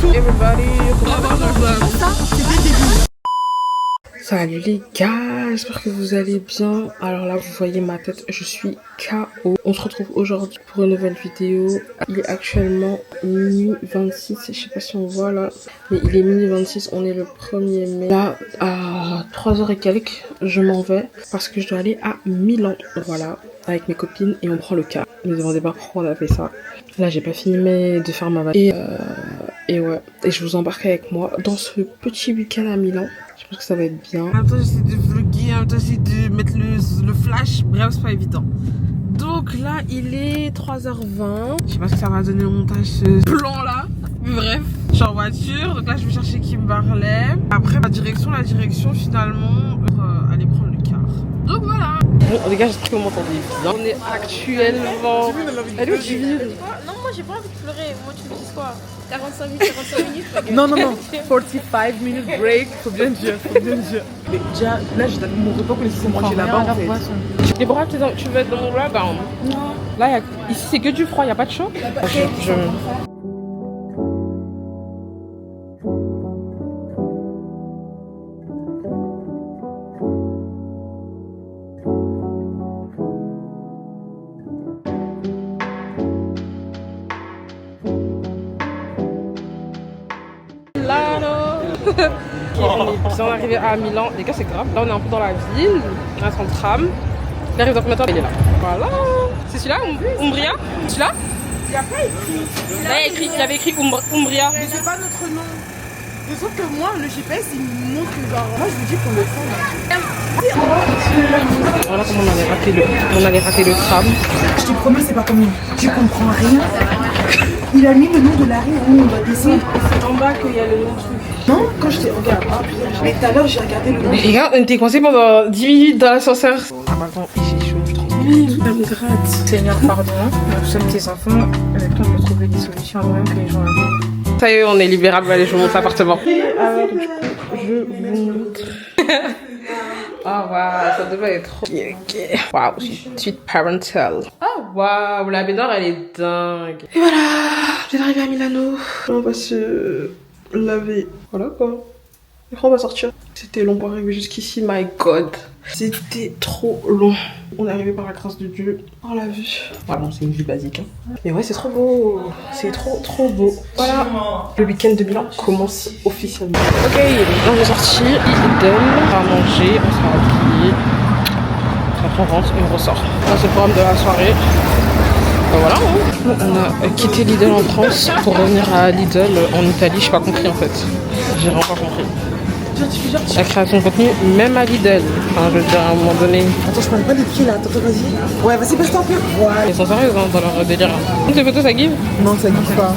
Everybody, salut les gars, j'espère que vous allez bien. Alors là, vous voyez ma tête, je suis KO. On se retrouve aujourd'hui pour une nouvelle vidéo. Il est actuellement minuit 26, je sais pas si on voit là, mais il est minuit 26, on est le 1er mai. Là, à 3h et quelques, je m'en vais parce que je dois aller à Milan. Voilà, avec mes copines et on prend le car. Ne me demandez pas pourquoi on a fait ça. Là, j'ai pas fini de faire ma valise. Et ouais, et je vous embarque avec moi dans ce petit week-end à Milan. Je pense que ça va être bien. En même temps, j'essaie de vlogger, en même temps, j'essaie de mettre le flash. Bref, c'est pas évident. Donc là, il est 3h20. Je sais pas ce que ça va donner au montage, ce plan-là. Mais bref, je suis en voiture. Donc là, je vais chercher Kim Barley. Après, la direction finalement, pour aller prendre le car. Donc voilà. Bon, les gars, j'espère que vous m'entendez bien. On est actuellement... Elle est où tu vis? Non, moi j'ai pas envie de pleurer. Moi, tu me dis quoi? 45 minutes. Non, 45 minutes break, faut bien dire. Mais déjà, là, j'ai mon repas qu'on laissait manger là-bas en fait. Les bras, tu veux être dans mon ragdown? Non. Là, ici, c'est que du froid, il n'y a pas de chaud? On est bien arrivé à Milan. Les gars, c'est grave. Là, on est un peu dans la ville. On est en tram. Il arrive dans combien de temps? Il est là. Voilà. C'est celui-là, Umbria? Celui-là? Il n'y a pas écrit. Là, il y avait écrit Umbria. Mais c'est pas notre nom. De sorte que moi, le GPS, il me montre genre. Moi, je vous dis qu'on le fait là. Voilà comment on allait rater le tram. Je te promets, c'est pas comme nous. Tu comprends rien. Il a mis le nom de la rue où on doit descendre. C'est en bas qu'il y a le nom truc. Non, quand je t'ai regardé. Mais tout à l'heure, j'ai regardé le nom. Les gars, on était coincés pendant 10 minutes dans l'ascenseur. Ah, maintenant, j'ai chaud, je trouve. Ça me gratte. Seigneur, pardon. Nous sommes tes enfants. Avec toi, on peut trouver des solutions avant même que les gens arrivent. Ça y est, on est libérable. Allez, je vous montre l'appartement. Alors, je vous montre. Oh waouh, ça devait être trop bien. Waouh, suite parental. Oh waouh, la baignoire elle est dingue. Et voilà, je viens d'arriver à Milano. On va se laver. Voilà quoi. Et après on va sortir. C'était long pour arriver jusqu'ici, my god. C'était trop long. On est arrivé par la grâce de Dieu. Par la vue. Voilà, c'est une vue basique. Hein. Mais ouais, c'est trop beau. C'est trop beau. Voilà, le week-end de Milan commence officiellement. Ok, là on est sorti. Idem, on va manger, on sera habillé. Après on rentre et on ressort. Là c'est le programme de la soirée. Ben voilà, hein. On a quitté Lidl en France pour revenir à Lidl en Italie. Je n'ai pas compris en fait. J'ai vraiment pas compris. La création de contenu, même à Lidl. Enfin, je veux dire, à un moment donné. Attends, je parle pas des pieds là. Attends, vas-y. Ouais, vas-y, passe-toi un peu. Voilà. Ils sont sérieux hein, dans leur délire. Tes photos, ça give? Non, ça guide pas.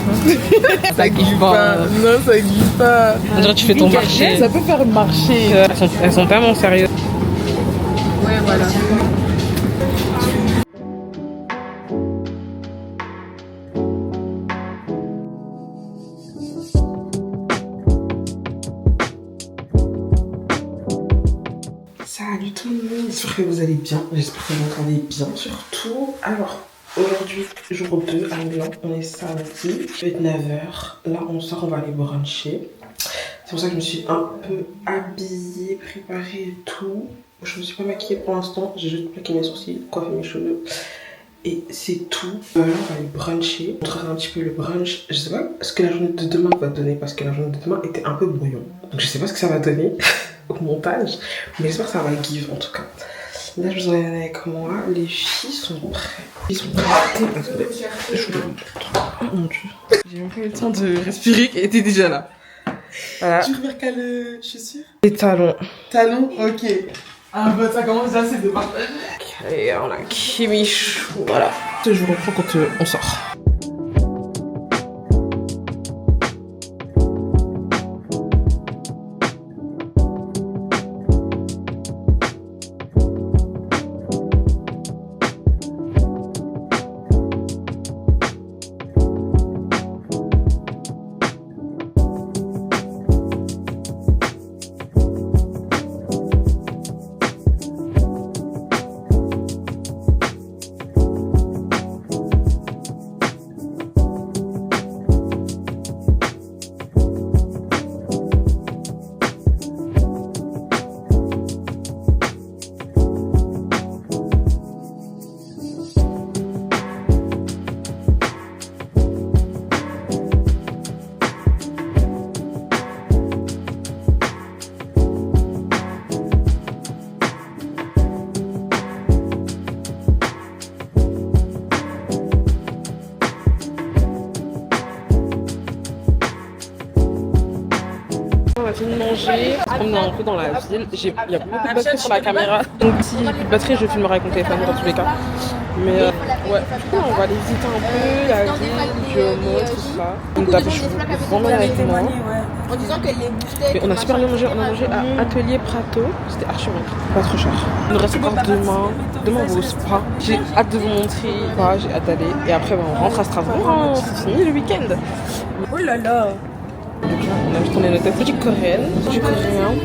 Ça give pas. Non, ça guide pas. On dirait que tu fais ton marché. Ça peut faire marcher. Elles sont tellement sérieuses. Ouais, voilà. Salut tout le monde, j'espère que vous allez bien, j'espère que vous entendez bien surtout. Alors, aujourd'hui, jour 2 à Milan, on est samedi, il est 9h, là on sort, on va aller bruncher. C'est pour ça que je me suis un peu habillée, préparée et tout. Je me suis pas maquillée pour l'instant, j'ai juste plaqué mes sourcils, coiffé mes cheveux. Et c'est tout. Là, on va aller bruncher. On montrer un petit peu le brunch. Je sais pas ce que la journée de demain va donner parce que la journée de demain était un peu brouillon. Donc je sais pas ce que ça va donner au montage. Mais j'espère que ça va give en tout cas. Là, je vous emmène avec moi. Les filles sont prêtes. Ils sont prêts. Je vous le montre. Oh mon dieu. J'ai même pas eu le temps de respirer qu'elle était déjà là. Voilà. Tu préfères quelle chaussure? Les talons. Talons? Ok. Ah bah ça commence déjà, c'est de partager. Et on a Kimichou. Voilà. Je vous reprends quand on sort. fini de manger, on se promenait un peu dans la ville. Il y a beaucoup de batterie sur la caméra, donc si j'ai plus de batterie, je filmerai avec mon téléphone dans tous les cas. Mais ouais, du coup, on va aller visiter un peu la ville, Duomo, tout ça. Donc d'abord, je vous vraiment avec moi. En disant qu'elle les boostait. Et on a super bien mangé, on a mangé à Atelier Prato, c'était archi bon, pas trop cher. Il nous reste encore demain on va au spa. J'ai hâte de vous montrer, j'ai hâte d'aller. Et après, on rentre à Strasbourg, c'est fini le week-end. Oh là là. Donc là, on a juste tourné notre tête du coréen, du coréen.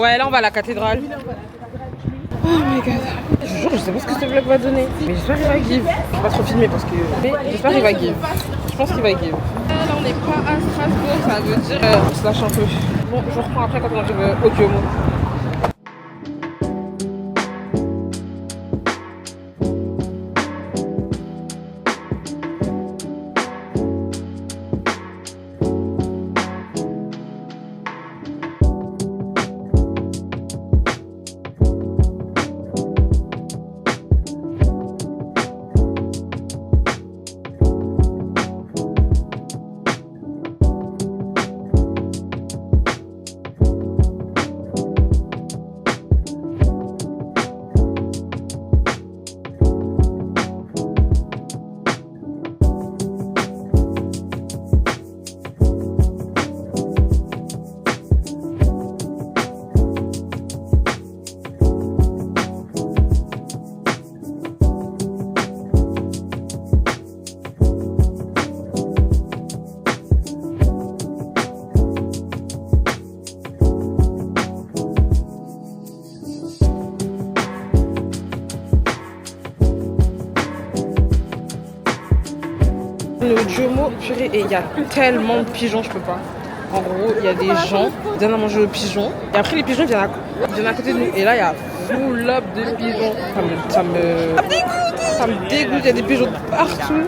Ouais, là on va à la cathédrale. Oh my god. Je vous jure, je sais pas ce que ce vlog va donner. Mais j'espère qu'il va give. Je vais pas trop filmer parce que. Mais j'espère qu'il va give. Je pense qu'il va give. Là on n'est pas à Strasbourg, ça veut dire on se lâche un peu. Bon, je vous reprends après quand on arrive au Duomo. Le Duomo, purée, et il y a tellement de pigeons, je peux pas. En gros, il y a des gens qui donnent à manger aux pigeons. Et après, les pigeons viennent à côté de nous. Et là, il y a full up de pigeons. Ça me dégoûte, il y a des pigeons partout.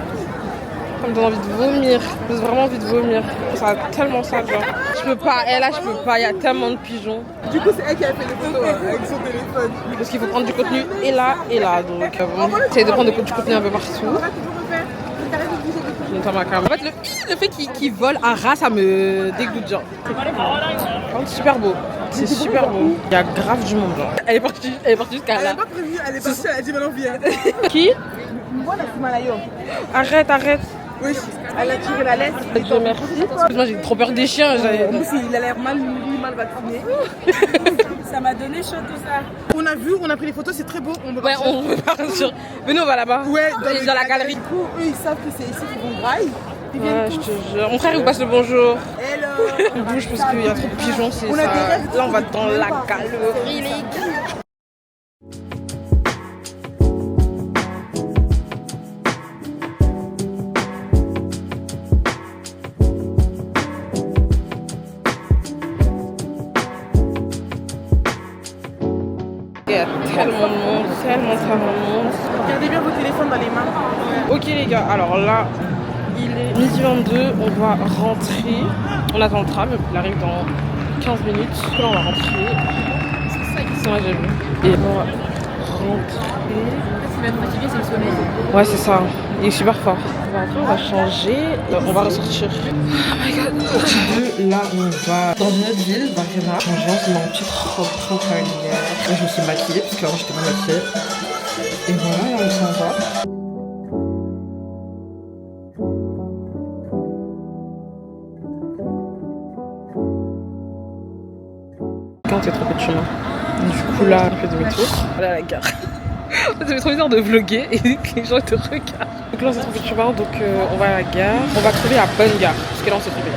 Ça me donne envie de vomir. J'ai vraiment envie de vomir. Ça a tellement ça, genre. Je peux pas, et là, je peux pas, il y a tellement de pigeons. Du coup, c'est elle qui a fait les photos avec son téléphone. Parce qu'il faut prendre du contenu et là. Donc, j'essaie de prendre du contenu un peu partout. En fait, le fait qu'il vole un rat, ça me dégoûte, genre. C'est super beau. C'est super beau. Il y a grave du monde, genre. Elle est partie jusqu'à là. Elle a pas prévu, elle est partie, elle a dit maintenant viens. Qui? Voilà, c'est Malayo. Arrête. Oui, elle a tiré la lettre. Dieu merci. Excuse-moi, j'ai trop peur des chiens. En plus, il a l'air mal nourri, mal vacciné. Ça m'a donné chaud tout ça. On a pris les photos, c'est très beau. On Ouais, on repart sur. Venez, on va là-bas. Ouais, dans la galerie. Du coup, eux, ils savent que c'est ici qu'ils vont drive. Ouais, je te jure. Mon frère, il vous passe le bonjour. Hello. Il bouge parce qu'il y a trop de pigeons, c'est ça. Là, on va dans la galerie, les gars. Il y a tellement de monde, tellement de monde. Gardez bien vos téléphones dans les mains. Ok les gars, alors là, il est midi 22, on va rentrer. On attend le tram, il arrive dans 15 minutes. Là, on va rentrer. C'est ça, j'ai vu. Et on va rentrer. Ce qui va être fatigué, c'est le sommeil. Ouais, c'est ça. Il est super fort. Après, on va changer. On va ressortir. Oh my god. Partie 2, là, on va dans une autre ville, Varena. Changer, c'est mon petite robe printanière. Là, je me suis maquillée, parce qu'avant, j'étais pas maquillée. Et voilà, là, on s'en va. Quand il y a trop peu de chemin. Du coup, là, on fait demi-tour. Voilà la gare. Ça fait trop bizarre de vlogger et que les gens te regardent. Donc là on s'est trouvé de chemin, donc on va à la gare. On va trouver la bonne gare, parce que là on s'est trouvé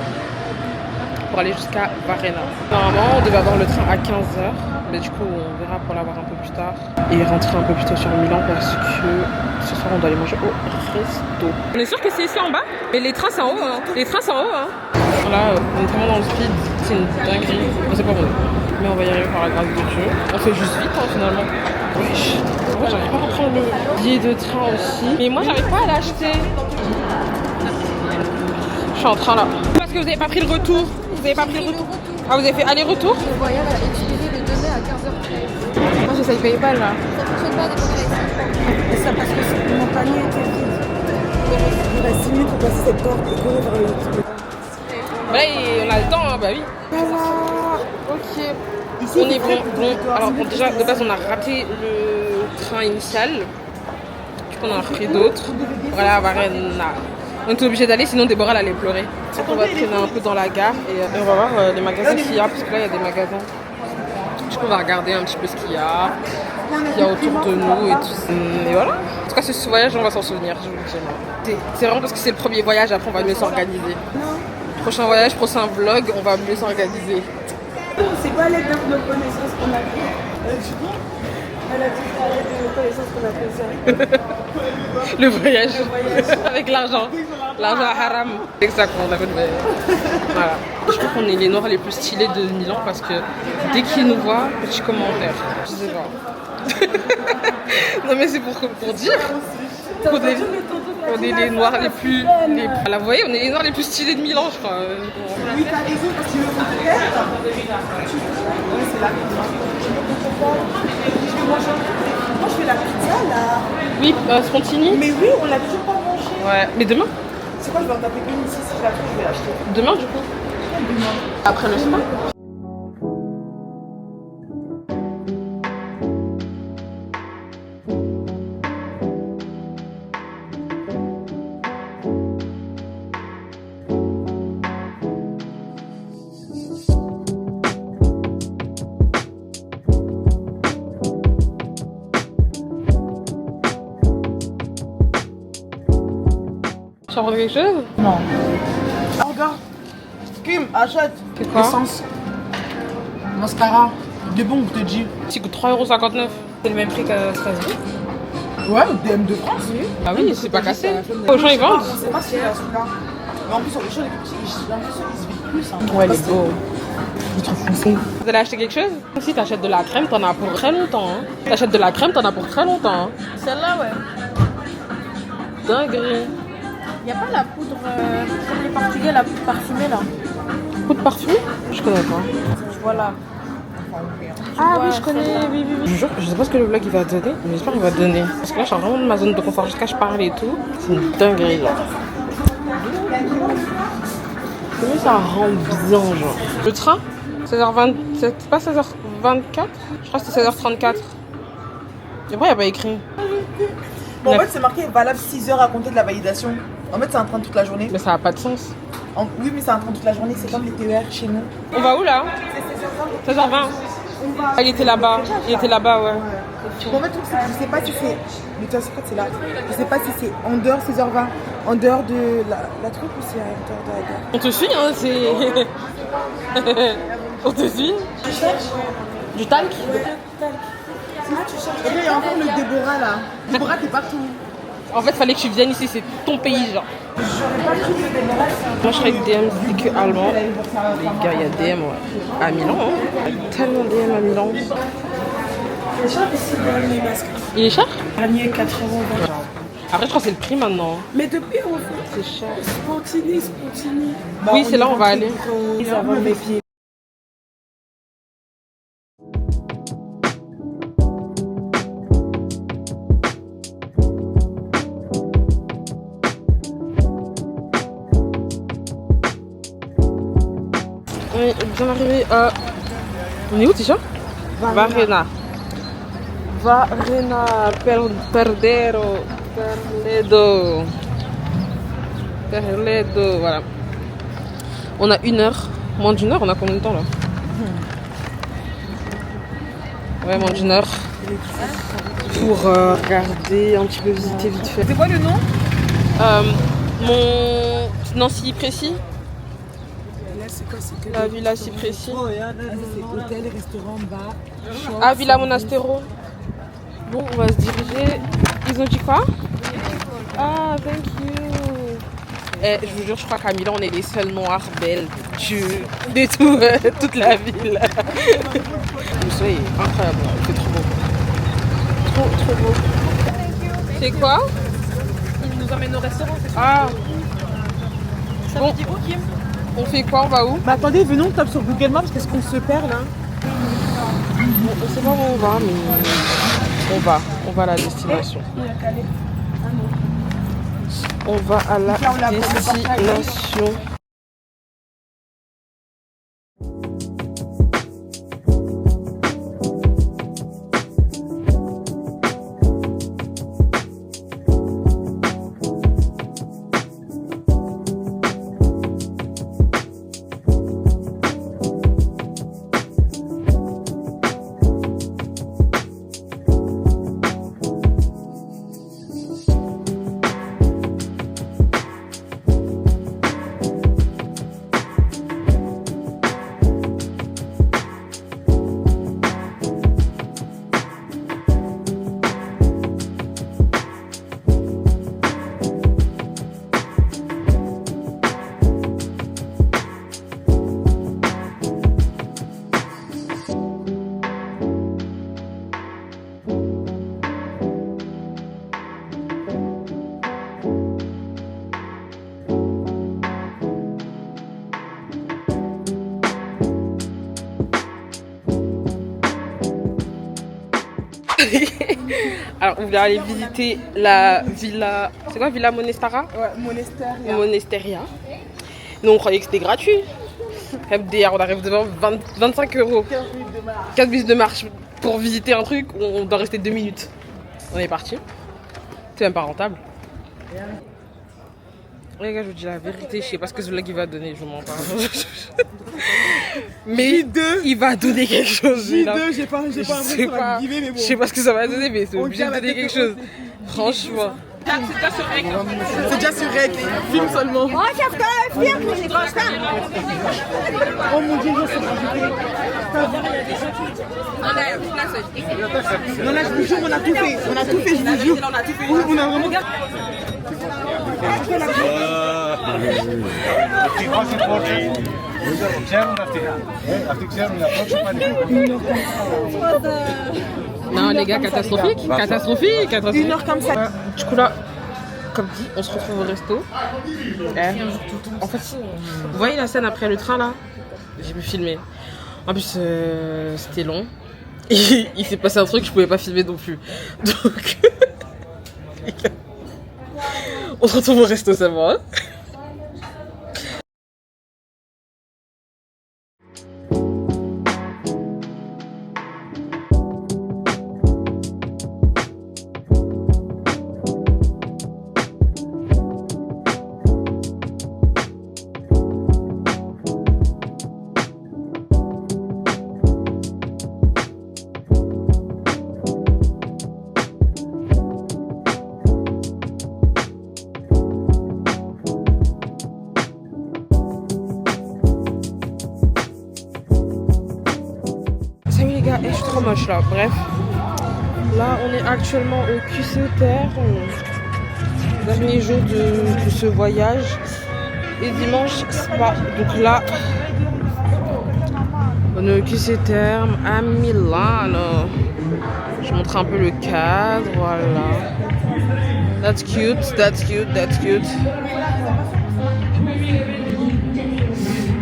pour aller jusqu'à Varena. Normalement on devait avoir le train à 15h, mais du coup on verra pour l'avoir un peu plus tard. Et rentrer un peu plus tôt sur Milan parce que ce soir on doit aller manger au resto. On est sûr que c'est ici en bas? Mais les trains c'est en haut, hein. Les trains c'est en haut, hein. Là on est vraiment dans le speed, c'est une dinguerie. On sait pas où. Mais on va y arriver par la grâce de Dieu. On fait juste vite hein, finalement. Wesh. Moi j'arrive pas à prendre le billet de train aussi. Mais moi j'arrive pas à l'acheter. Je suis en train là. Parce que vous avez pas pris le retour. Vous avez pas pris le retour. Ah vous avez fait aller-retour? Le voyage a expiré le 2 fermé à 15h13. Moi j'essaye PayPal là. Ça fonctionne pas des bonnes. Et ça parce que mon panier était vide. Il reste 6 minutes pour passer cette porte et courir vers l'autre. Là on a le temps, hein, bah oui. Voilà. Ok. Ici, On est bon. Alors bon, déjà de base on a raté le train initial. Du coup on en a pris d'autres. Voilà, Varenne. On était obligé d'aller, sinon Déborah elle allait pleurer. Donc on va traîner un peu dans la gare et on va voir les magasins qu'il y a, parce que là il y a des magasins. Du coup on va regarder un petit peu ce qu'il y a autour de nous et tout. Et voilà. En tout cas ce voyage on va s'en souvenir, je vous le dis. C'est vraiment parce que c'est le premier voyage, après on va mieux s'organiser. Prochain voyage, prochain vlog, on va mieux s'organiser. C'est pas l'aide de nos connaissances qu'on a fait. Elle a dit à l'aide de nos connaissances qu'on a fait ça. Le voyage. Avec l'argent. L'argent haram. C'est ça qu'on a fait le voyage. Voilà. Je trouve qu'on est les Noirs les plus stylés de Milan parce que dès qu'ils nous voient, petit commentaire. Je sais pas. Non mais c'est pour dire. On est les Noirs les plus... Là, vous voyez, on est les Noirs les plus stylés de Milan, je crois. Oui, t'as raison, parce que tu veux qu'on te perde. C'est la pizza. Moi, je fais la pizza, là. Oui, Spontini. Mais oui, on l'a toujours pas mangé. Ouais, mais demain. C'est quoi, je vais en taper une ici, si je la trouve, je vais l'acheter. Demain, du coup. Demain. Après le spa. Tu vas prendre quelque chose? Non. Ah, regarde. Kim, achète. C'est quoi? Essence. Mascara. Des bons, je te dis. Ça coûte 3,59 €. C'est le même prix qu'à Strasbourg. Ouais, DM de France, oui. Ah oui, c'est pas cassé. Auchan ils vendent. On sait pas si c'est celui-là. Mais en plus, sur les choses, j'ai l'impression qu'ils se vident plus. Hein. Ouais, il est beau. Je trouve français. Vous allez acheter quelque chose? Si t'achètes de la crème, t'en as pour très longtemps. Hein. T'achètes de la crème, t'en as pour très longtemps. Hein. Celle-là, ouais. Dinguerie. Y a pas la poudre comme les Portugais, la poudre parfumée là? Poudre parfumée? Je connais pas. Tu vois là. Ah oui, je connais. Oui, oui, oui. Je jure, je sais pas ce que le vlog il va donner, mais j'espère qu'il va donner. Parce que là, je suis vraiment dans ma zone de confort. Jusqu'à je parle et tout. C'est une dinguerie, genre. Comment ça rend bien, genre. Le train 16h27, c'est pas 16h24? Je crois que c'était 16h34. Et après, il n'y a pas écrit. Bon, en fait, c'est marqué valable 6 heures à compter de la validation. En fait, c'est un train toute la journée. Mais ça n'a pas de sens. Oui, mais c'est un train toute la journée. C'est comme les TER chez nous. On va où là? 16h20. Ah, il était là-bas. Il était là-bas, ouais. Bon, en fait, le truc, c'est que je sais pas si c'est. Mais toi, c'est là. Je sais pas si c'est en dehors 16h20, en dehors de la truc ou c'est en dehors de la gare. On te suit, hein, c'est. On te suit. Tu cherches Du talc? Et puis, il y a encore le Déborah là. Déborah, t'es partout. En fait, fallait que tu viennes ici, c'est ton pays, genre. J'aurais pas cru que Déborah. Moi, je serais DM, c'est que allemand. Les gars, il y a DM ouais. À Milan, hein. Il y a tellement DM à Milan. C'est cher ici, les masques. Il est cher? Panier 80 €. Après, je crois que c'est le prix maintenant. Mais depuis, on fait. C'est cher. Spontini. Oui, c'est là, on va aller. Ça va mes pieds. On est bien arrivé à... On est où déjà? Varena. Varena, Perledo. Perledo, voilà. On a 1 heure. Moins d'1 heure, on a combien de temps là? Ouais, moins d'1 heure. Pour regarder, un petit peu visiter vite fait. C'est quoi le nom? Mon Nancy précis. Là, c'est quoi? C'est que La Villa Cypressi. Oh, c'est hôtel, restaurant, bar. Shop, Ah, Villa Monastero. Bon, on va se diriger. Ils ont dit quoi? Ah, thank you. Eh, je vous jure, je crois qu'à Milan, on est les seuls noirs belles de toute la ville. Le soleil est incroyable, c'est trop beau. Trop beau. C'est quoi? Il nous emmène au restaurant, c'est ça? Ah, Ça bon. me dit où, Kim? On fait quoi? On va où? Bah attendez, venons, on tape sur Google Maps parce qu'on se perd là. On sait pas où on va, mais on va à la destination. On va à la destination. Alors, on voulait aller visiter la villa. C'est quoi, Villa Monestara? Ouais, Monesteria. Monesteria. Nous, on croyait que c'était gratuit. MDR, on arrive devant 25 €. 4 minutes de marche pour visiter un truc, on doit rester 2 minutes. On est parti. C'est même pas rentable. Les gars, je vous dis la vérité, je sais pas ce que ce vlog il va donner, je vous mens pas. Mais il va donner quelque chose. J2, j'ai pas l'impression de la guiver, mais bon. Je sais pas ce que ça va donner, mais c'est obligé de donner quelque chose. Franchement. C'est déjà sur Rec, film seulement. Oh, je film, c'est pas ça. Oh mon dieu, je sais non, là, je vous jure, on a tout fait. On a tout fait, je vous jure. Oui, on a vraiment. Non les gars, catastrophique, catastrophique. 1 heure comme ça. Du coup là, comme dit, on se retrouve au resto. En fait, vous voyez la scène après le train là? J'ai pu filmer. En plus, c'était long. Et il s'est passé un truc, je pouvais pas filmer non plus. Donc, on se retrouve au resto, c'est bon. Hein. Je suis trop moche là, bref. Là, on est actuellement au QC Terre, dernier jour de ce voyage. Et dimanche, Spa. Donc là, on est au QC Terre à Milano. Je montre un peu le cadre, voilà. That's cute, that's cute, that's cute.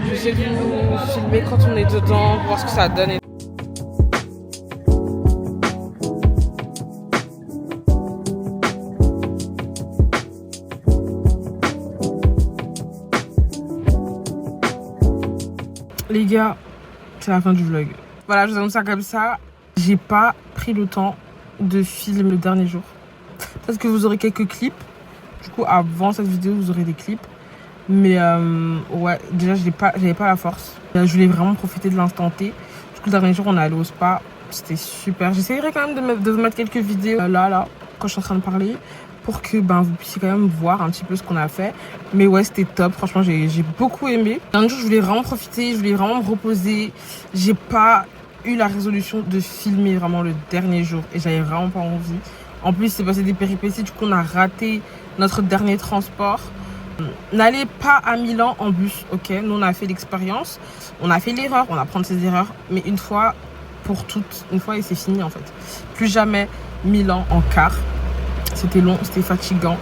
J'essaie de vous filmer quand on est dedans, pour voir ce que ça donne. Les gars, c'est la fin du vlog. Voilà, je vous annonce ça comme ça. J'ai pas pris le temps de filmer le dernier jour. Peut-être que vous aurez quelques clips. Du coup, avant cette vidéo, vous aurez des clips. Mais ouais, déjà, j'avais pas la force. Je voulais vraiment profiter de l'instant T. Du coup, le dernier jour, on est allé au spa. C'était super. J'essayerai quand même de vous mettre quelques vidéos là, quand je suis en train de parler. Pour que vous puissiez quand même voir un petit peu ce qu'on a fait. Mais ouais, c'était top. Franchement, j'ai beaucoup aimé. Un jour, je voulais vraiment profiter. Je voulais vraiment me reposer. J'ai pas eu la résolution de filmer vraiment le dernier jour. Et j'avais vraiment pas envie. En plus, c'est passé des péripéties. Du coup, on a raté notre dernier transport. N'allez pas à Milan en bus, ok? Nous, on a fait l'expérience. On a fait l'erreur. On apprend de ses erreurs. Mais une fois pour toutes. Une fois et c'est fini, en fait. Plus jamais Milan en car. C'était long, c'était fatigant.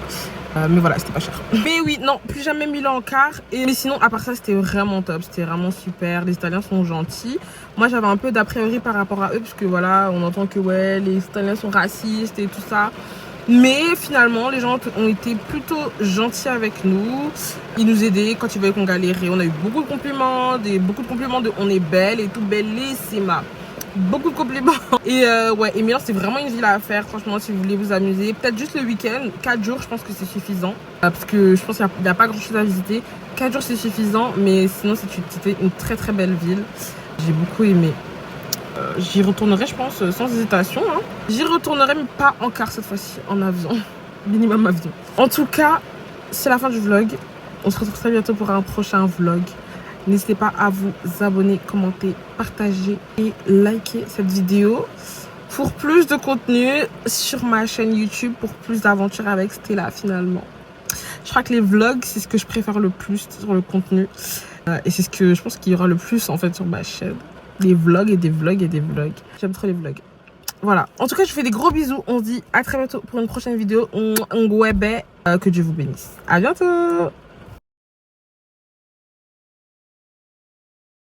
Mais voilà, c'était pas cher. Mais oui, non, plus jamais Milan-Car. Mais sinon, à part ça, c'était vraiment top. C'était vraiment super. Les Italiens sont gentils. Moi, j'avais un peu d'a priori par rapport à eux, parce que voilà, on entend que ouais, les Italiens sont racistes et tout ça. Mais finalement, les gens ont été plutôt gentils avec nous. Ils nous aidaient quand ils voyaient qu'on galérait. On a eu beaucoup de compliments, de on est belle et tout, bellissima. Beaucoup de compliments. Et ouais, et Milan, c'est vraiment une ville à faire, franchement, si vous voulez vous amuser. Peut-être juste le week-end, 4 jours, je pense que c'est suffisant. Parce que je pense qu'il n'y a pas grand-chose à visiter. 4 jours, c'est suffisant, mais sinon, c'était une très très belle ville. J'ai beaucoup aimé. J'y retournerai, je pense, sans hésitation. Hein. J'y retournerai, mais pas en car cette fois-ci, en avion. Minimum avion. En tout cas, c'est la fin du vlog. On se retrouve très bientôt pour un prochain vlog. N'hésitez pas à vous abonner, commenter, partager et liker cette vidéo pour plus de contenu sur ma chaîne YouTube, pour plus d'aventures avec Stella finalement. Je crois que les vlogs, c'est ce que je préfère le plus sur le contenu. Et c'est ce que je pense qu'il y aura le plus en fait sur ma chaîne. Des vlogs et des vlogs et des vlogs. J'aime trop les vlogs. Voilà. En tout cas, je vous fais des gros bisous. On se dit à très bientôt pour une prochaine vidéo. Que Dieu vous bénisse. À bientôt.